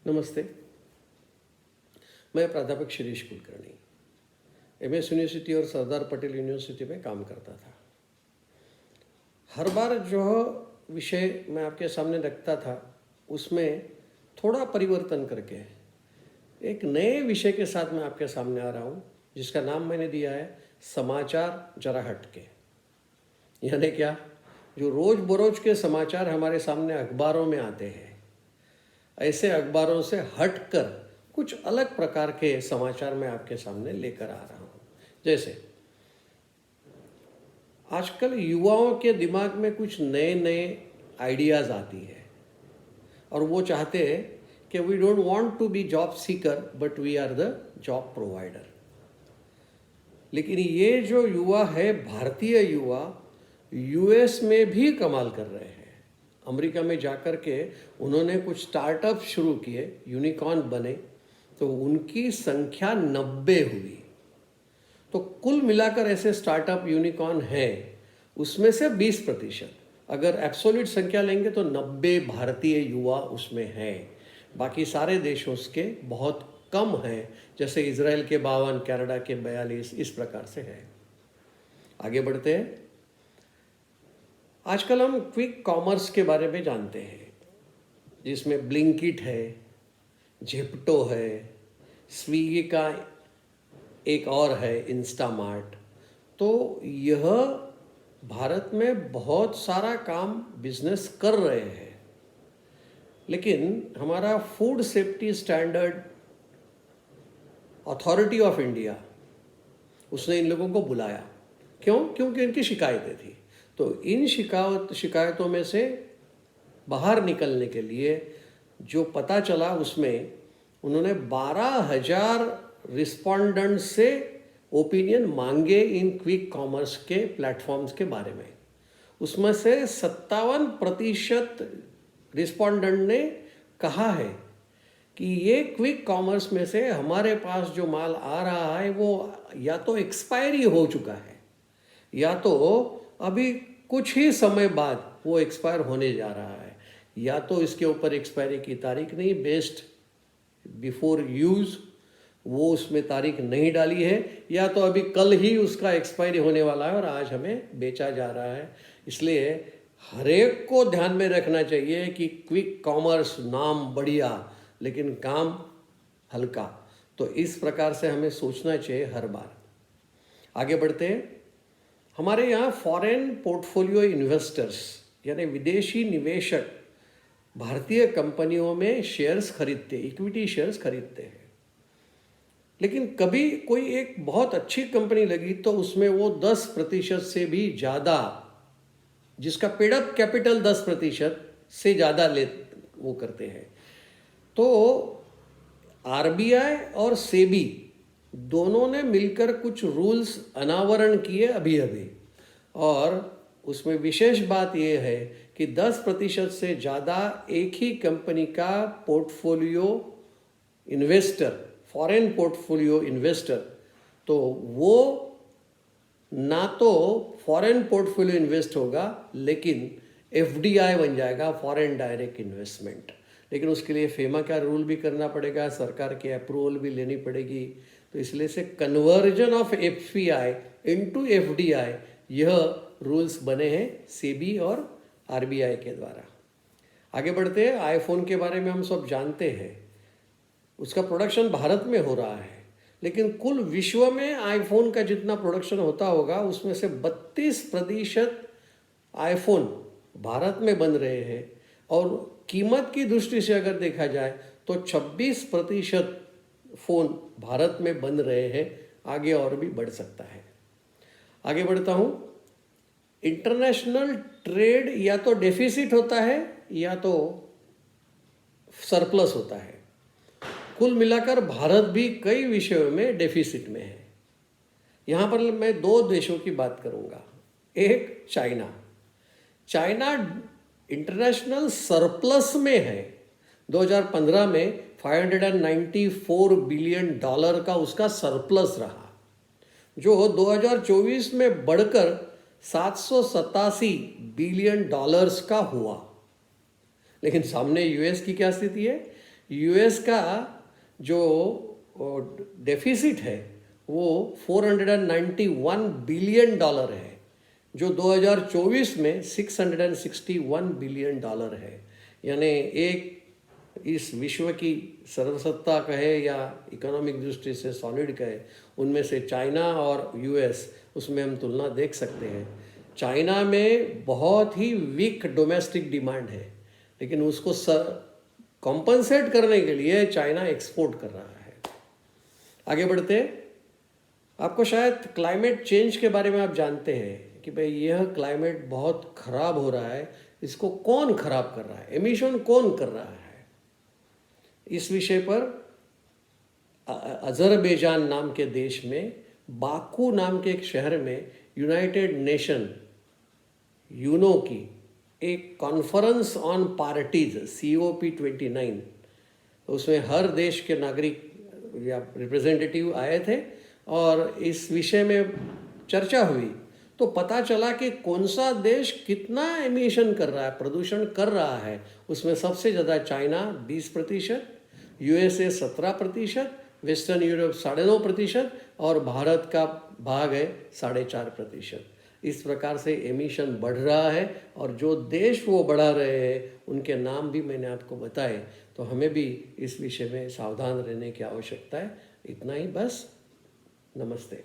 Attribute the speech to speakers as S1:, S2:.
S1: नमस्ते। मैं प्राध्यापक शिरीष कुलकर्णी एमएस यूनिवर्सिटी और सरदार पटेल यूनिवर्सिटी में काम करता था। हर बार जो विषय मैं आपके सामने रखता था उसमें थोड़ा परिवर्तन करके एक नए विषय के साथ मैं आपके सामने आ रहा हूँ, जिसका नाम मैंने दिया है समाचार जरा हटके। यानी क्या, जो रोज बरोज के समाचार हमारे सामने अखबारों में आते हैं, ऐसे अखबारों से हटकर कुछ अलग प्रकार के समाचार मैं आपके सामने लेकर आ रहा हूँ। जैसे आजकल युवाओं के दिमाग में कुछ नए नए आइडियाज़ आती है और वो चाहते हैं कि we don't want to be job seeker but we are the job provider. लेकिन ये जो युवा है, भारतीय युवा, यूएस में भी कमाल कर रहे हैं। अमेरिका में जाकर के उन्होंने कुछ स्टार्टअप शुरू किए, यूनिकॉर्न बने, तो उनकी संख्या 90 हुई। तो कुल मिलाकर ऐसे स्टार्टअप यूनिकॉर्न है, उसमें से 20%, अगर एब्सोल्यूट संख्या लेंगे तो 90 भारतीय युवा उसमें हैं। बाकी सारे देशों के बहुत कम हैं, जैसे इजराइल के 52, कनाडा के 42, इस प्रकार से है। आगे बढ़ते हैं। आजकल हम क्विक कॉमर्स के बारे में जानते हैं, जिसमें ब्लिंकिट है, जेप्टो है, स्विगी का एक और है इंस्टामार्ट। तो यह भारत में बहुत सारा काम बिजनेस कर रहे हैं। लेकिन हमारा food safety standard authority of India, उसने इन लोगों को बुलाया। क्यों? क्योंकि इनकी शिकायतें थी। तो इन शिकायतों में से बाहर निकलने के लिए जो पता चला, उसमें उन्होंने 12,000 रिस्पोंडेंट से ओपिनियन मांगे इन क्विक कॉमर्स के प्लेटफॉर्म्स के बारे में। उसमें से 57% रिस्पोंडेंट ने कहा है कि ये क्विक कॉमर्स में से हमारे पास जो माल आ रहा है वो या तो एक्सपायरी हो चुका है, या तो अभी कुछ ही समय बाद वो एक्सपायर होने जा रहा है, या तो इसके ऊपर एक्सपायरी की तारीख नहीं, बेस्ड बिफोर यूज़ वो उसमें तारीख नहीं डाली है, या तो अभी कल ही उसका एक्सपायरी होने वाला है और आज हमें बेचा जा रहा है। इसलिए हर एक को ध्यान में रखना चाहिए कि क्विक कॉमर्स नाम बढ़िया लेकिन काम हल्का। तो इस प्रकार से हमें सोचना चाहिए हर बार। आगे बढ़ते हैं। हमारे यहाँ फॉरेन पोर्टफोलियो इन्वेस्टर्स यानी विदेशी निवेशक भारतीय कंपनियों में शेयर्स खरीदते, इक्विटी शेयर्स खरीदते हैं। लेकिन कभी कोई एक बहुत अच्छी कंपनी लगी तो उसमें वो 10% से भी ज़्यादा, जिसका पेड अप कैपिटल 10% से ज़्यादा वो करते हैं। तो आरबीआई और सेबी दोनों ने मिलकर कुछ रूल्स अनावरण किए अभी, और उसमें विशेष बात यह है कि 10% से ज़्यादा एक ही कंपनी का portfolio investor, foreign portfolio investor, तो वो ना तो फॉरेन पोर्टफोलियो इन्वेस्ट होगा लेकिन एफडीआई बन जाएगा, फॉरेन डायरेक्ट इन्वेस्टमेंट। लेकिन उसके लिए फेमा का रूल भी करना पड़ेगा, सरकार की अप्रूवल भी लेनी पड़ेगी। तो इसलिए से conversion of FPI into FDI, यह रूल्स बने हैं सेबी और आरबीआई के द्वारा। आगे बढ़ते हैं। आईफोन के बारे में हम सब जानते हैं, उसका प्रोडक्शन भारत में हो रहा है, लेकिन कुल विश्व में आईफोन का जितना प्रोडक्शन होता होगा उसमें से 32% आईफोन भारत में बन रहे हैं। और कीमत की दृष्टि से अगर देखा जाए तो 26% फ़ोन भारत में बन रहे हैं। आगे और भी बढ़ सकता है। आगे बढ़ता हूँ। इंटरनेशनल ट्रेड या तो डेफिसिट होता है या तो सरप्लस होता है। कुल मिलाकर भारत भी कई विषयों में डेफिसिट में है। यहाँ पर मैं 2 देशों की बात करूँगा। एक चाइना इंटरनेशनल सरप्लस में है। 2015 में $594 बिलियन का उसका सरप्लस रहा, जो 2024 में बढ़कर $787 बिलियन का हुआ। लेकिन सामने यूएस की क्या स्थिति है? यूएस का जो डेफिसिट है वो 491 बिलियन डॉलर है, जो 2024 में 661 बिलियन डॉलर है। यानी एक इस विश्व की सर्वसत्ता कहे या इकोनॉमिक दृष्टि से सॉलिड कहे, उनमें से चाइना और यूएस, उसमें हम तुलना देख सकते हैं। चाइना में बहुत ही वीक डोमेस्टिक डिमांड है, लेकिन उसको कॉम्पनसेट करने के लिए चाइना एक्सपोर्ट कर रहा है। आगे बढ़ते, आपको शायद क्लाइमेट चेंज के बारे में आप जानते हैं कि भाई यह क्लाइमेट बहुत खराब हो रहा है, इसको कौन खराब कर रहा है, एमिशन कौन कर रहा है। इस विषय पर अजरबैजान नाम के देश में बाकू नाम के एक शहर में यूनाइटेड नेशन यूनो की एक कॉन्फ्रेंस ऑन पार्टीज COP29, उसमें हर देश के नागरिक या रिप्रेजेंटेटिव आए थे और इस विषय में चर्चा हुई। तो पता चला कि कौन सा देश कितना एमिशन कर रहा है, प्रदूषण कर रहा है। उसमें सबसे ज़्यादा चाइना 20%, USA 17%, वेस्टर्न यूरोप 9.5% और भारत का भाग है 4.5%। इस प्रकार से एमिशन बढ़ रहा है और जो देश वो बढ़ा रहे हैं उनके नाम भी मैंने आपको बताए। तो हमें भी इस विषय में सावधान रहने की आवश्यकता है। इतना ही बस। नमस्ते।